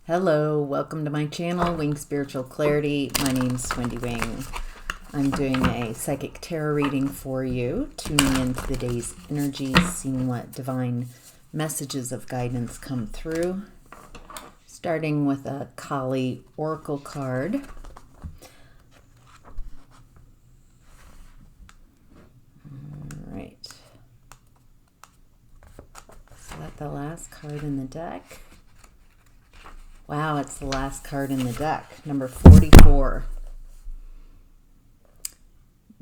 Hello, welcome to my channel, Wing Spiritual Clarity. My name's Wendy Wing. I'm doing a psychic tarot reading for you, tuning into the day's energies, seeing what divine messages of guidance come through. Starting with a Kali Oracle card. All right. Is that the last card in the deck? Wow, it's the last card in the deck. Number 44.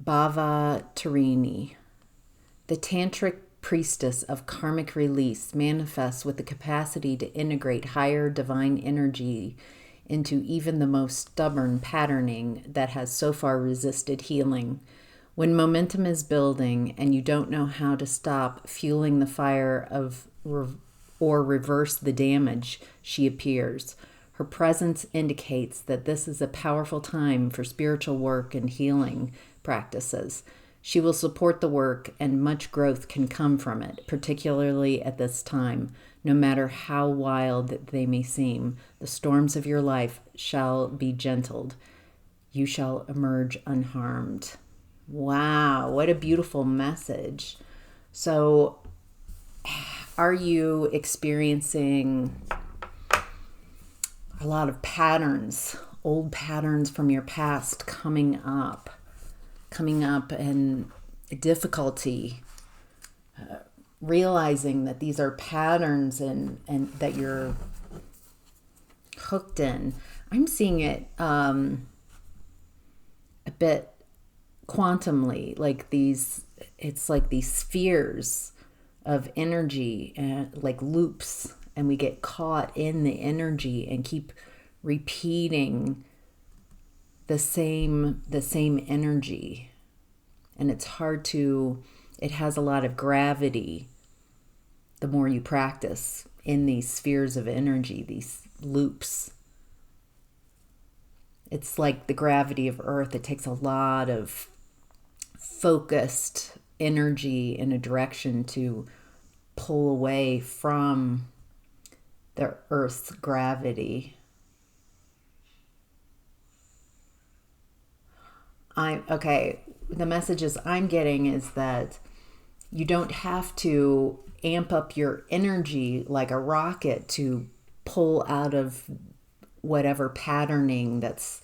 Bhava Tarini. The tantric priestess of karmic release manifests with the capacity to integrate higher divine energy into even the most stubborn patterning that has so far resisted healing. When momentum is building and you don't know how to stop fueling the fire or reverse the damage, she appears. Her presence indicates that this is a powerful time for spiritual work and healing practices. She will support the work, and much growth can come from it, particularly at this time. No matter how wild they may seem, the storms of your life shall be gentled. You shall emerge unharmed. Wow, what a beautiful message. So, are you experiencing a lot of patterns, old patterns from your past coming up and difficulty, realizing that these are patterns and that you're hooked in? I'm seeing it a bit quantumly, like it's like these spheres of energy and like loops, and we get caught in the energy and keep repeating the same energy, and it's hard to, it has a lot of gravity the more you practice in these spheres of energy, these loops. It's like the gravity of Earth. It takes a lot of focused energy in a direction to pull away from the Earth's gravity. The messages I'm getting is that you don't have to amp up your energy like a rocket to pull out of whatever patterning that's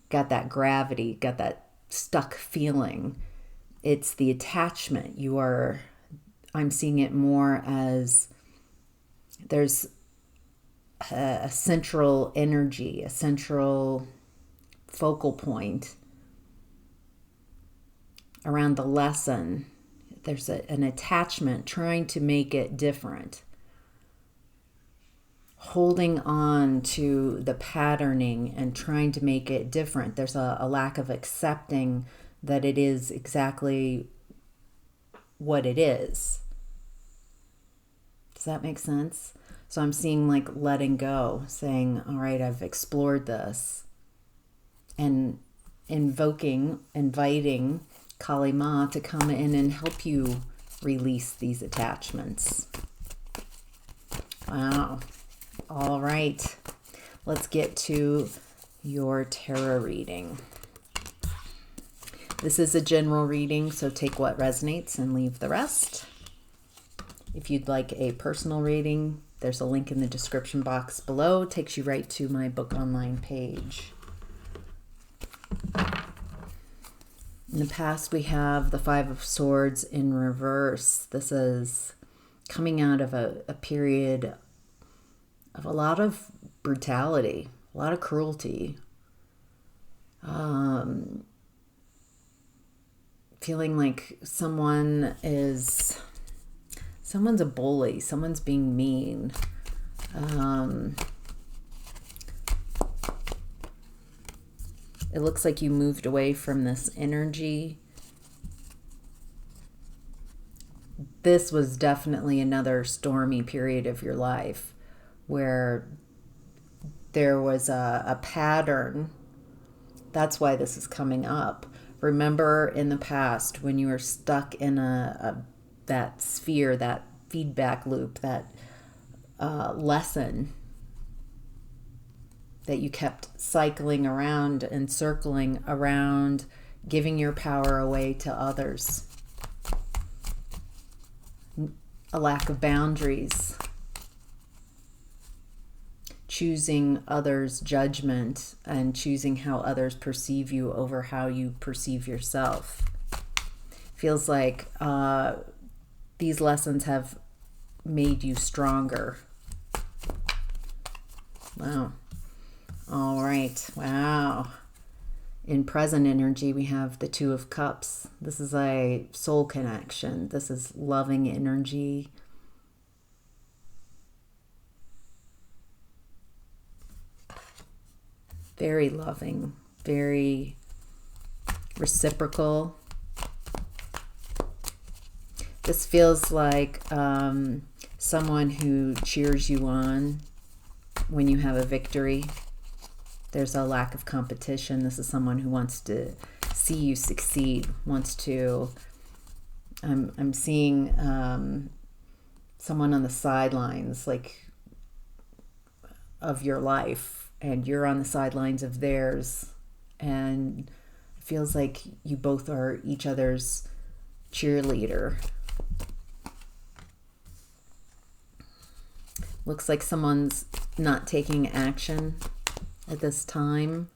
got that gravity, got that stuck feeling. It's the attachment. I'm seeing it more as there's a central energy, a central focal point around the lesson. There's an attachment trying to make it different, holding on to the patterning and trying to make it different. There's a lack of accepting that it is exactly what it is. Does that make sense? So I'm seeing like letting go, saying, all right, I've explored this, and inviting Kali Ma to come in and help you release these attachments. Wow. All right. Let's get to your tarot reading. This is a general reading, so take what resonates and leave the rest. If you'd like a personal reading, there's a link in the description box below. It takes you right to my book online page. In the past, we have the Five of Swords in reverse. This is coming out of a period of a lot of brutality, a lot of cruelty. Feeling like someone's a bully, someone's being mean. It looks like you moved away from this energy. This was definitely another stormy period of your life where there was a pattern. That's why this is coming up. Remember in the past when you were stuck in that sphere, that feedback loop, that lesson that you kept cycling around and circling around, giving your power away to others. A lack of boundaries. Choosing others' judgment and choosing how others perceive you over how you perceive yourself. Feels like these lessons have made you stronger. Wow. All right. Wow. In present energy, we have the Two of Cups. This is a soul connection. This is loving energy. Very loving, very reciprocal. This feels like someone who cheers you on when you have a victory. There's a lack of competition. This is someone who wants to see you succeed, wants to... I'm seeing someone on the sidelines, like, of your life, and you're on the sidelines of theirs, and it feels like you both are each other's cheerleader. Looks like someone's not taking action at this time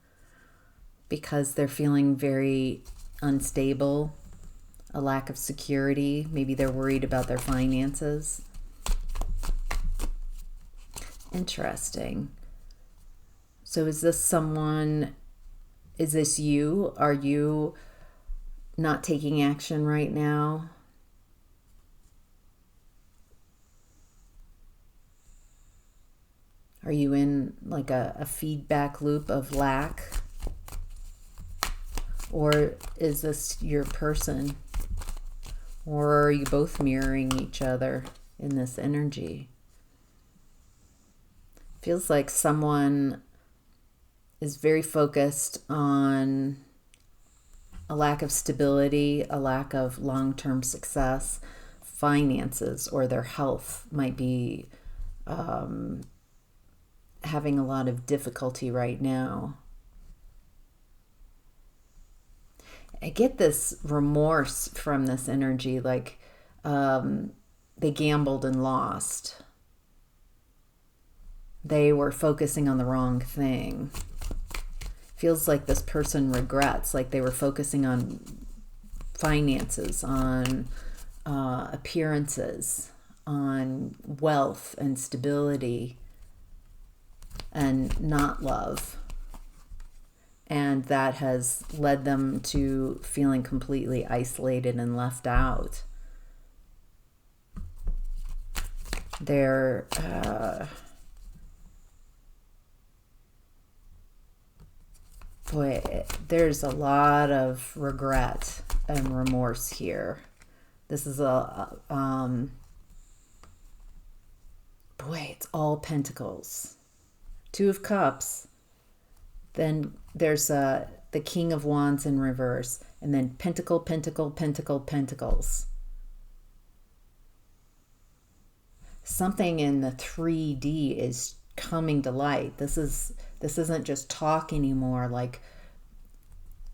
because they're feeling very unstable, a lack of security. Maybe they're worried about their finances. Interesting. So is this someone, is this you? Are you not taking action right now? Are you in like a feedback loop of lack? Or is this your person? Or are you both mirroring each other in this energy? Feels like someone is very focused on a lack of stability, a lack of long-term success. Finances or their health might be having a lot of difficulty right now. I get this remorse from this energy, like they gambled and lost. They were focusing on the wrong thing. Feels like this person regrets, like they were focusing on finances, on appearances, on wealth and stability, and not love. And that has led them to feeling completely isolated and left out. They're boy, there's a lot of regret and remorse here. This is a boy, it's all pentacles. Two of Cups. Then there's the King of Wands in reverse, and then Pentacle, Pentacle, Pentacle, Pentacles. Something in the 3D is coming to light. This isn't just talk anymore. Like,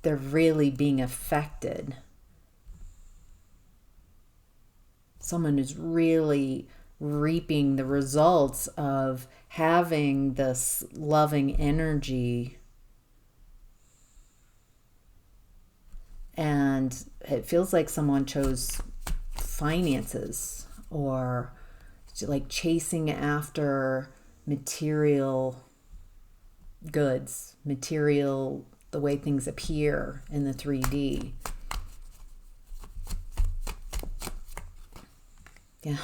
they're really being affected. Someone is really reaping the results of having this loving energy, and it feels like someone chose finances or like chasing after material goods, material, the way things appear in the 3D. Yeah.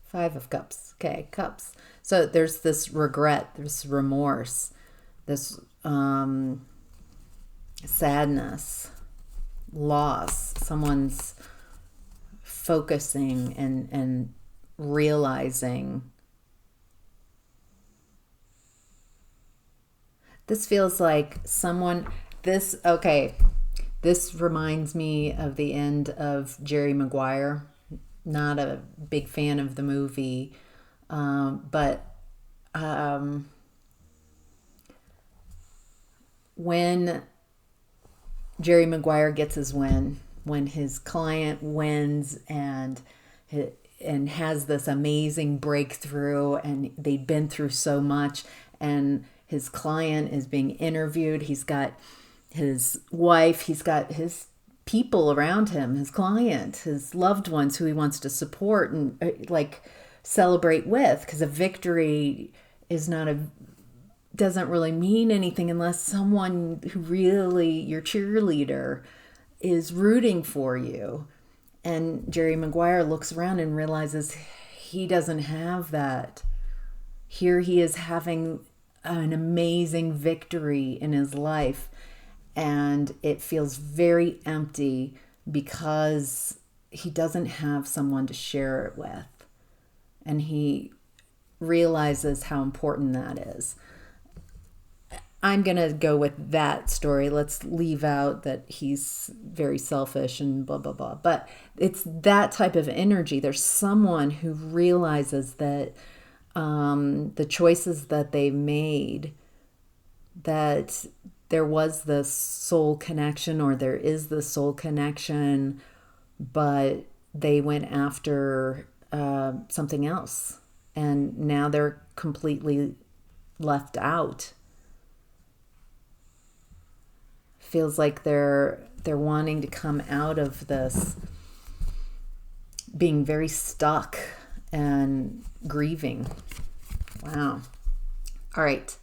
Five of Cups. Okay, Cups. So there's this regret, this remorse, this sadness, loss. Someone's focusing and realizing. This feels like someone, this reminds me of the end of Jerry Maguire. Not a big fan of the movie, but when Jerry Maguire gets his win, when his client wins and has this amazing breakthrough, and they've been through so much, and his client is being interviewed. He's got his wife, he's got his people around him, his client, his loved ones who he wants to support and like celebrate with, because a victory is not a doesn't really mean anything unless someone who really, your cheerleader, is rooting for you. And Jerry Maguire looks around and realizes he doesn't have that. Here he is having an amazing victory in his life, and it feels very empty because he doesn't have someone to share it with. And he realizes how important that is. I'm going to go with that story. Let's leave out that he's very selfish and blah, blah, blah. But it's that type of energy. There's someone who realizes that the choices that they made, that there was this soul connection, or there is this soul connection, but they went after something else. And now they're completely left out. Feels like they're wanting to come out of this being very stuck and grieving. Wow. All right.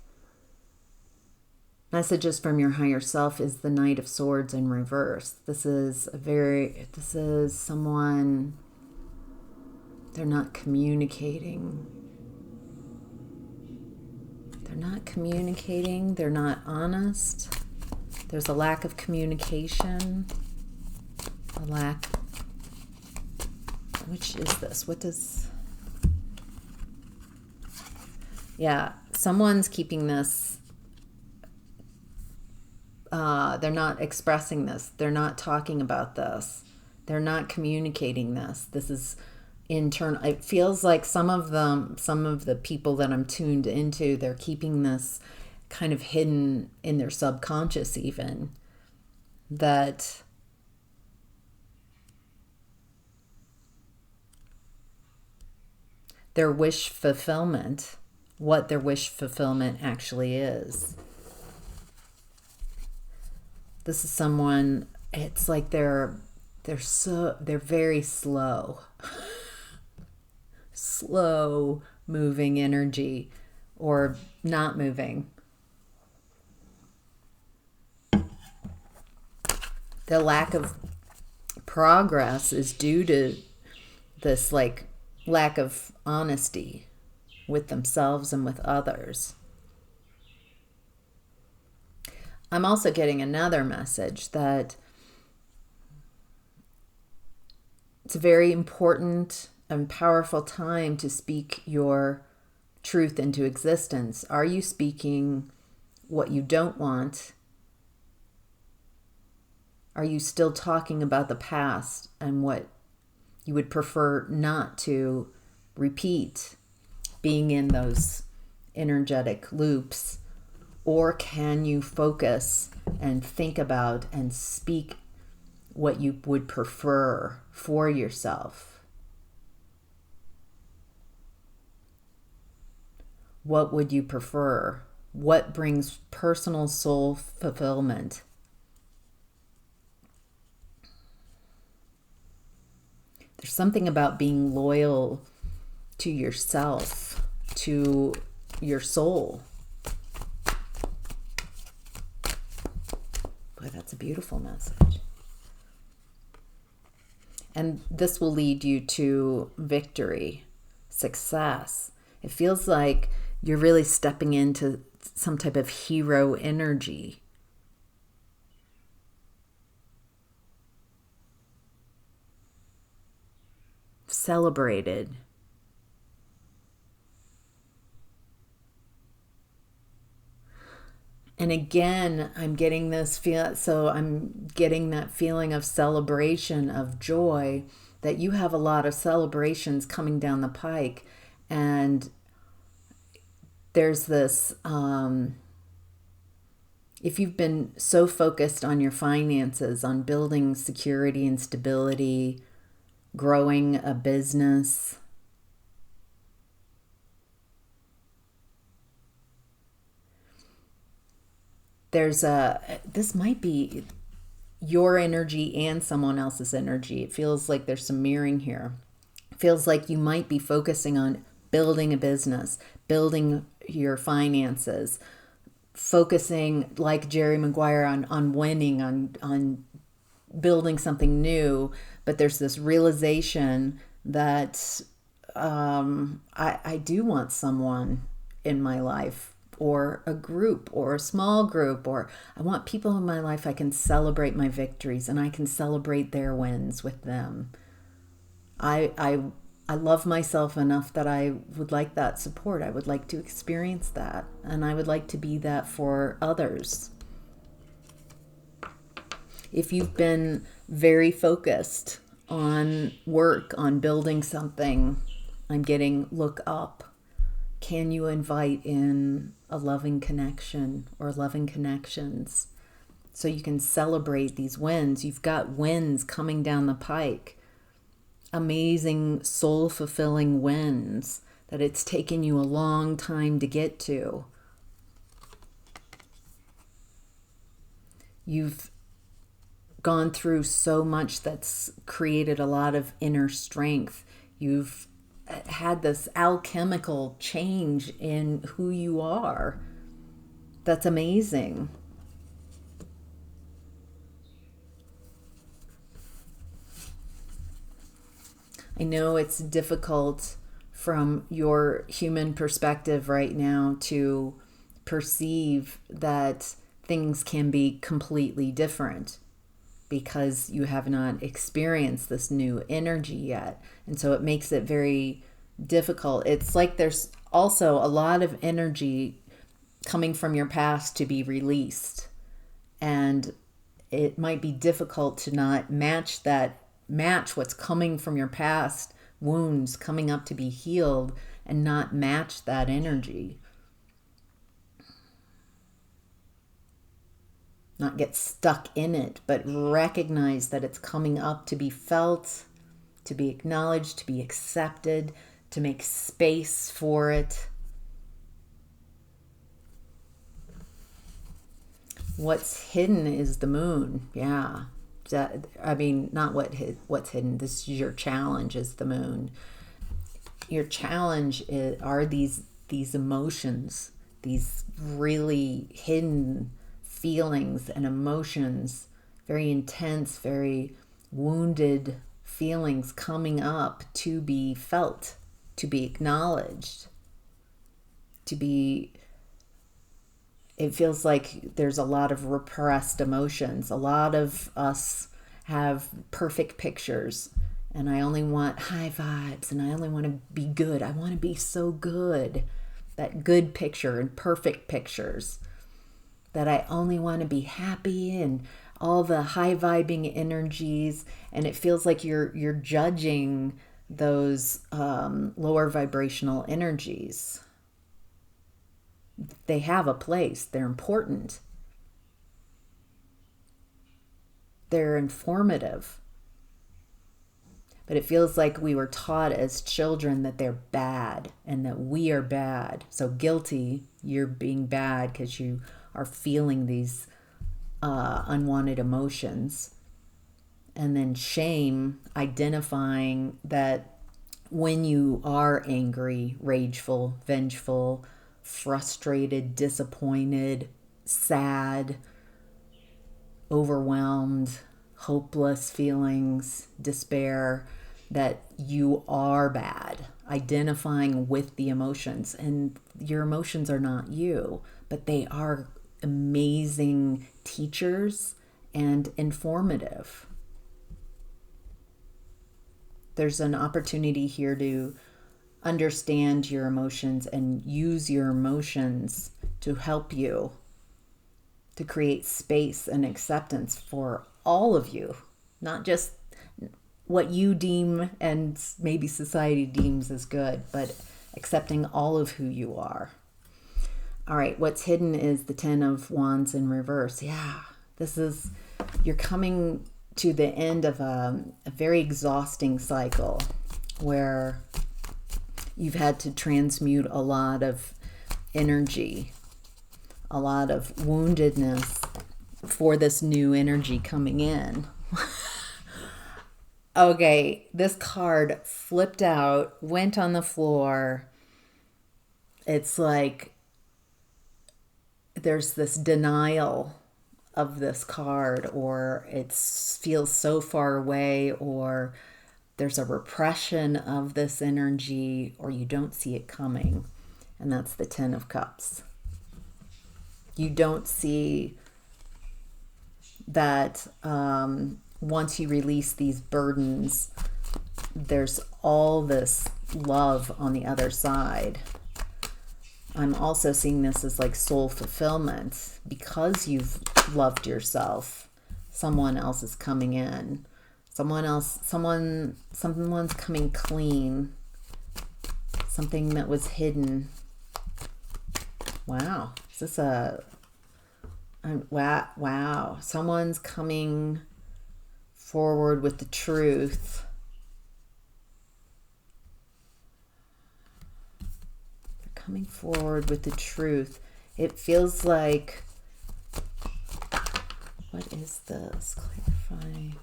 Messages from your higher self is the Knight of Swords in reverse. This is someone, they're not communicating. They're not honest. There's a lack of communication, which is this? Someone's keeping this, they're not expressing this, they're not talking about this, they're not communicating this. This is internal. It feels like some of the people that I'm tuned into, they're keeping this kind of hidden in their subconscious even, that their wish fulfillment, what their wish fulfillment actually is. This is someone, it's like they're very slow. Slow moving energy, or not moving. The lack of progress is due to this lack of honesty with themselves and with others. I'm also getting another message that it's a very important and powerful time to speak your truth into existence. Are you speaking what you don't want? Are you still talking about the past and what you would prefer not to repeat, being in those energetic loops? Or can you focus and think about and speak what you would prefer for yourself? What would you prefer? What brings personal soul fulfillment? There's something about being loyal to yourself, to your soul. Boy, that's a beautiful message. And this will lead you to victory, success. It feels like you're really stepping into some type of hero energy. Celebrated. And again, I'm getting this feel. So I'm getting that feeling of celebration, of joy, that you have a lot of celebrations coming down the pike. And there's this If you've been so focused on your finances, on building security and stability, growing a business, this might be your energy and someone else's energy. It feels like there's some mirroring here. It feels like you might be focusing on building a business, building your finances, focusing like Jerry Maguire on winning, on building something new. But there's this realization that I do want someone in my life, or a group, or a small group, or I want people in my life I can celebrate my victories and I can celebrate their wins with them. I love myself enough that I would like that support. I would like to experience that, and I would like to be that for others. If you've been very focused on work, on building something, I'm getting look up. Can you invite in a loving connection or loving connections so you can celebrate these wins? You've got wins coming down the pike. Amazing, soul-fulfilling wins that it's taken you a long time to get to. You've gone through so much that's created a lot of inner strength. You've had this alchemical change in who you are. That's amazing. I know it's difficult from your human perspective right now to perceive that things can be completely different because you have not experienced this new energy yet. And so it makes it very difficult. It's like there's also a lot of energy coming from your past to be released. And it might be difficult to not match what's coming from your past wounds coming up to be healed and not match that energy. Not get stuck in it, but recognize that it's coming up to be felt, to be acknowledged, to be accepted, to make space for it. What's hidden is the moon. Yeah. Not what's hidden. This is your challenge, is the moon. Your challenge are these emotions, these really hidden feelings and emotions, very intense, very wounded feelings coming up to be felt, to be acknowledged, it feels like there's a lot of repressed emotions. A lot of us have perfect pictures, and I only want high vibes, and I only want to be good. I want to be so good. That good picture and perfect pictures. That I only want to be happy and all the high vibing energies, and it feels like you're judging those lower vibrational energies. They have a place. They're important. They're informative. But it feels like we were taught as children that they're bad and that we are bad. So guilty, you're being bad because you are feeling these unwanted emotions. And then shame, identifying that when you are angry, rageful, vengeful, frustrated, disappointed, sad, overwhelmed, hopeless feelings, despair, that you are bad, identifying with the emotions. And your emotions are not you, but they are amazing teachers and informative. There's an opportunity here to understand your emotions and use your emotions to help you to create space and acceptance for all of you, not just what you deem and maybe society deems as good, but accepting all of who you are. All right, what's hidden is the Ten of Wands in reverse. Yeah, you're coming to the end of a very exhausting cycle where you've had to transmute a lot of energy, a lot of woundedness for this new energy coming in. Okay, this card flipped out, went on the floor. It's like there's this denial of this card, or it feels so far away, or there's a repression of this energy, or you don't see it coming. And that's the Ten of Cups. You don't see that once you release these burdens, there's all this love on the other side. I'm also seeing this as like soul fulfillment. Because you've loved yourself, someone else is coming in. Someone's coming clean. Something that was hidden. Wow. Is this wow. Someone's coming forward with the truth. They're coming forward with the truth. It feels like, what is this? Clarify.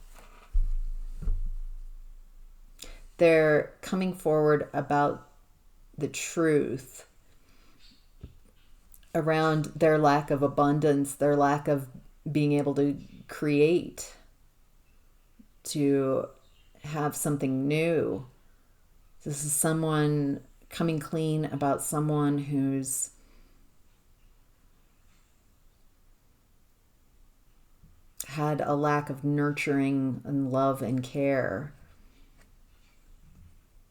They're coming forward about the truth around their lack of abundance, their lack of being able to create, to have something new. This is someone coming clean about someone who's had a lack of nurturing and love and care.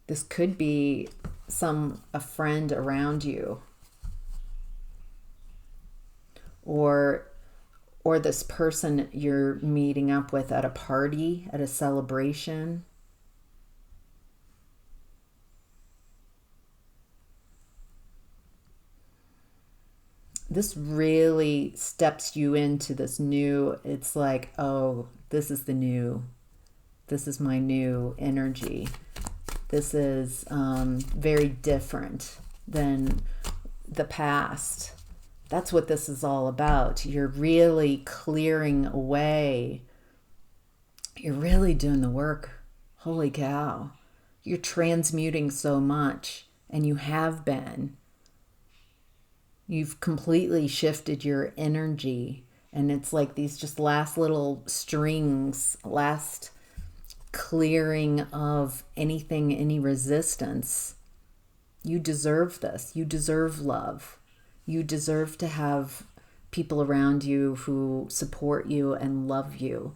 This could be a friend around you, or this person you're meeting up with at a party, at a celebration. This really steps you into this new, it's like, oh, this is my new energy. This is very different than the past. That's what this is all about. You're really clearing away. You're really doing the work. Holy cow. You're transmuting so much, and you have been. You've completely shifted your energy, and it's like these just last little strings, last clearing of anything, any resistance. You deserve this. You deserve love. You deserve to have people around you who support you and love you.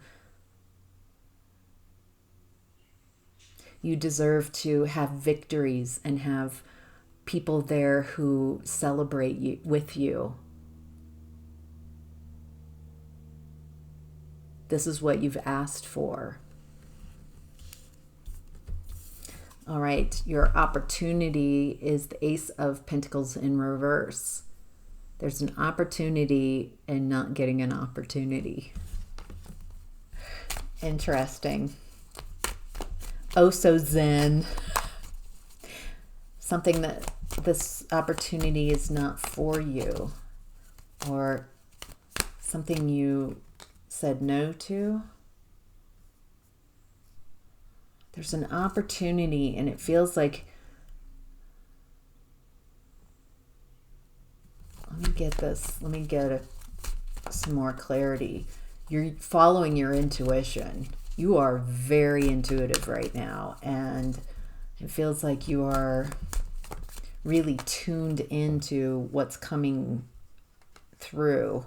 You deserve to have victories and have people there who celebrate you with you. This is what you've asked for. All right, your opportunity is the Ace of Pentacles in reverse. There's an opportunity in not getting an opportunity. Interesting. Oh, so zen. Something that this opportunity is not for you, or something you said no to. There's an opportunity, and it feels like, let me get some more clarity. You're following your intuition. You are very intuitive right now, and it feels like you are really tuned into what's coming through.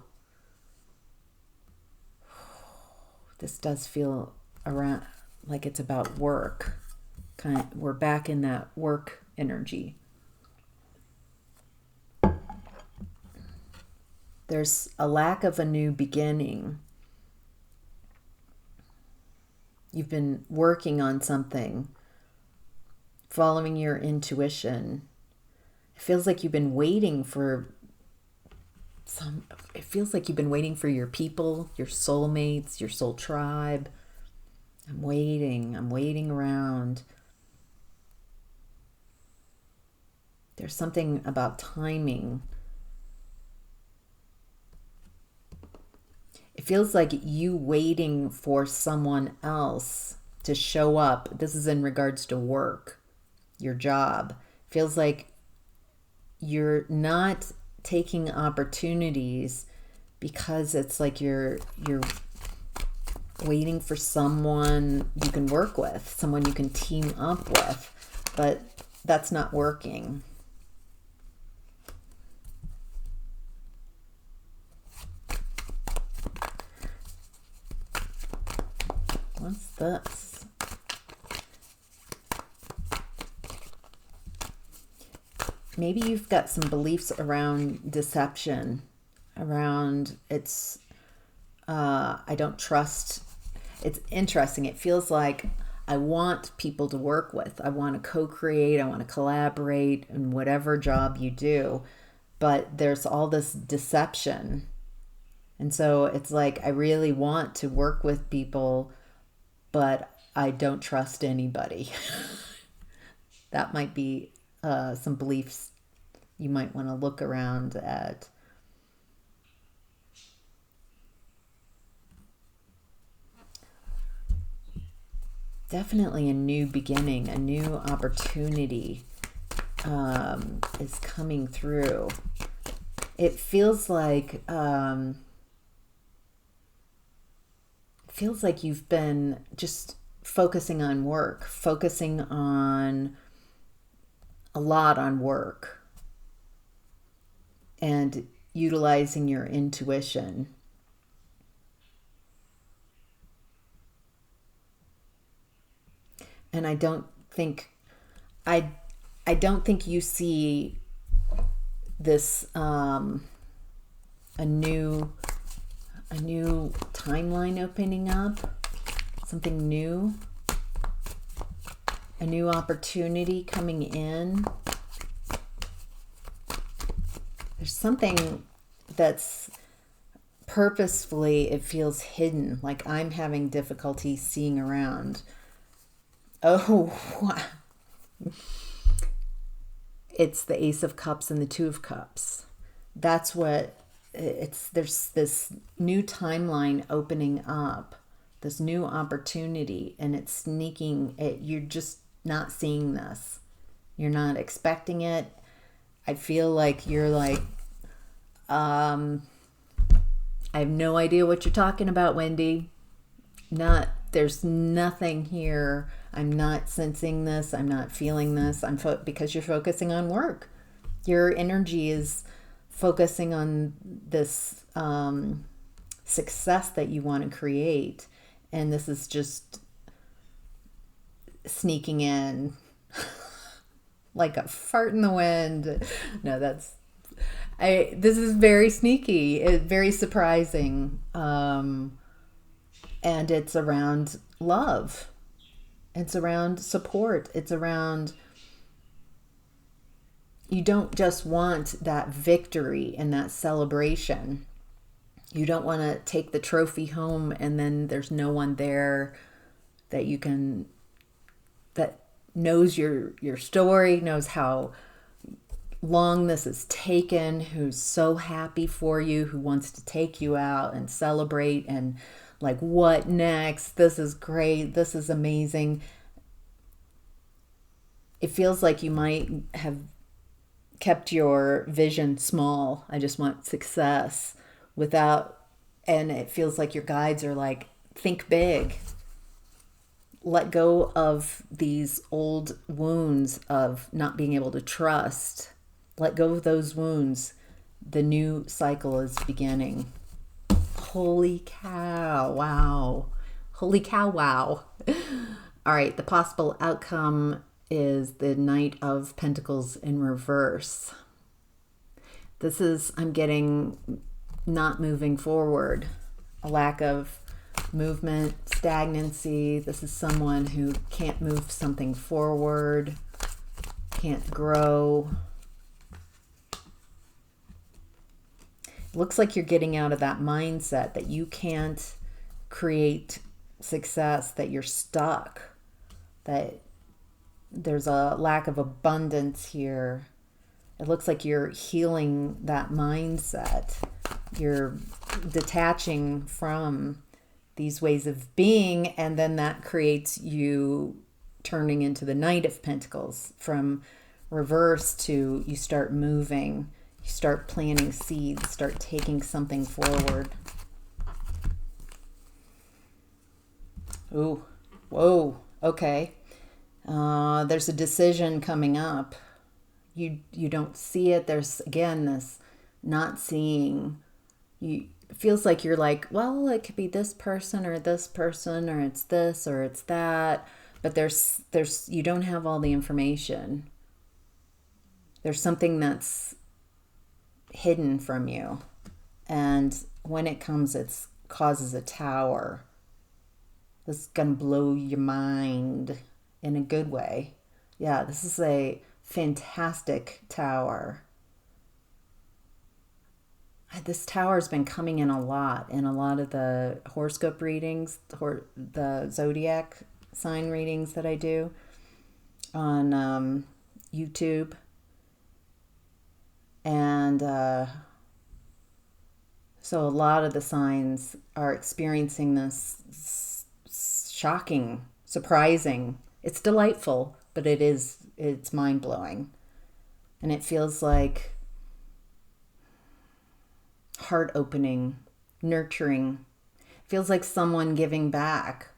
This does feel around like it's about work. We're back in that work energy. There's a lack of a new beginning. You've been working on something, following your intuition. It feels like you've been waiting for it feels like you've been waiting for your people, your soulmates, your soul tribe. I'm waiting around. There's something about timing. It feels like you waiting for someone else to show up. This is in regards to work, your job. Feels like you're not taking opportunities because it's like you're waiting for someone you can work with, someone you can team up with, but that's not working. What's this? Maybe you've got some beliefs around deception, around I don't trust. It's interesting. It feels like I want people to work with. I want to co-create. I want to collaborate in whatever job you do. But there's all this deception. And so it's like I really want to work with people, but I don't trust anybody. That might be some beliefs you might want to look around at. Definitely a new beginning, a new opportunity is coming through. It feels like you've been just focusing on work, focusing on a lot on work, and utilizing your intuition. And I don't think you see this a new timeline opening up, something new, a new opportunity coming in. There's something that's purposefully, it feels hidden, like I'm having difficulty seeing around. Oh, it's the Ace of Cups and the Two of Cups. That's what it's. There's this new timeline opening up, this new opportunity, and it's sneaking. You're just not seeing this. You're not expecting it. I feel like you're like, I have no idea what you're talking about, Wendy. There's nothing here. I'm not sensing this. I'm not feeling this. Because you're focusing on work. Your energy is focusing on this success that you want to create. And this is just sneaking in like a fart in the wind. No, this is very sneaky, very surprising. And it's around love. It's around support. It's around, you don't just want that victory and that celebration. You don't want to take the trophy home and then there's no one there that knows your story, knows how long this has taken, who's so happy for you, who wants to take you out and celebrate and like, what next? This is great. This is amazing. It feels like you might have kept your vision small. I just want success and it feels like your guides are like, think big. Let go of these old wounds of not being able to trust. Let go of those wounds. The new cycle is beginning. Holy cow, wow. Holy cow, wow. All right, the possible outcome is the Knight of Pentacles in reverse. I'm getting not moving forward, a lack of movement, stagnancy. This is someone who can't move something forward, can't grow. Looks like you're getting out of that mindset that you can't create success, that you're stuck, that there's a lack of abundance here. It looks like you're healing that mindset. You're detaching from these ways of being, and then that creates you turning into the Knight of Pentacles. From reverse to you start moving, you start planting seeds, start taking something forward. Ooh, whoa, okay. There's a decision coming up. You don't see it. There's, again, this not seeing. It feels like you're like, well, it could be this person, or it's this, or it's that. But there's you don't have all the information. There's something that's hidden from you. And when it comes, it causes a tower. This is going to blow your mind in a good way. Yeah, this is a fantastic tower. This tower has been coming in a lot of the horoscope readings, the zodiac sign readings that I do on YouTube. And so a lot of the signs are experiencing this shocking, surprising. It's delightful, but it's mind-blowing. And it feels like heart-opening, nurturing. It feels like someone giving back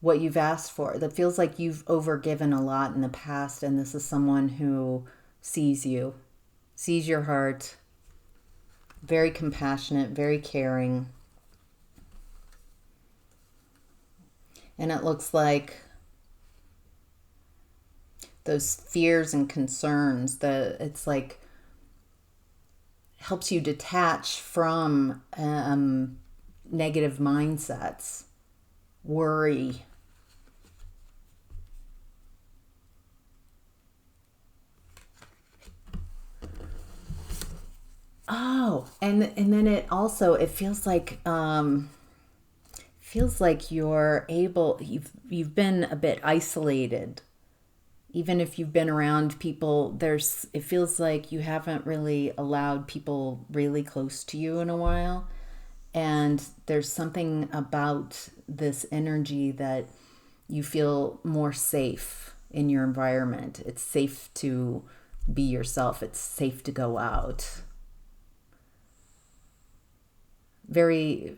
what you've asked for. That feels like you've overgiven a lot in the past, and this is someone who sees you, sees your heart, very compassionate, very caring. And it looks like those fears and concerns, it's like helps you detach from negative mindsets, worry. Oh, and then it feels like you've been a bit isolated. Even if you've been around people, it feels like you haven't really allowed people really close to you in a while. And there's something about this energy that you feel more safe in your environment. It's safe to be yourself. It's safe to go out. There's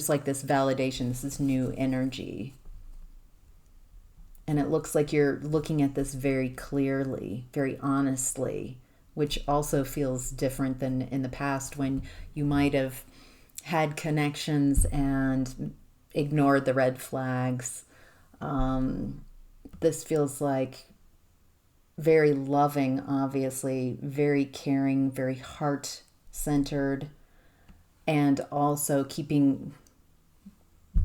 like this validation, this is new energy. And it looks like you're looking at this very clearly, very honestly, which also feels different than in the past when you might have had connections and ignored the red flags. This feels like very loving, obviously, very caring, very heart-centered, and also being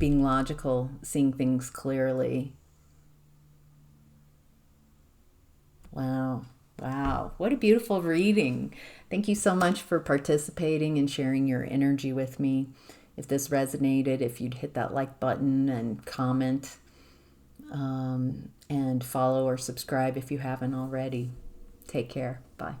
logical, seeing things clearly. Wow. What a beautiful reading. Thank you so much for participating and sharing your energy with me. If this resonated, if you'd hit that like button and comment, and follow or subscribe if you haven't already. Take care. Bye.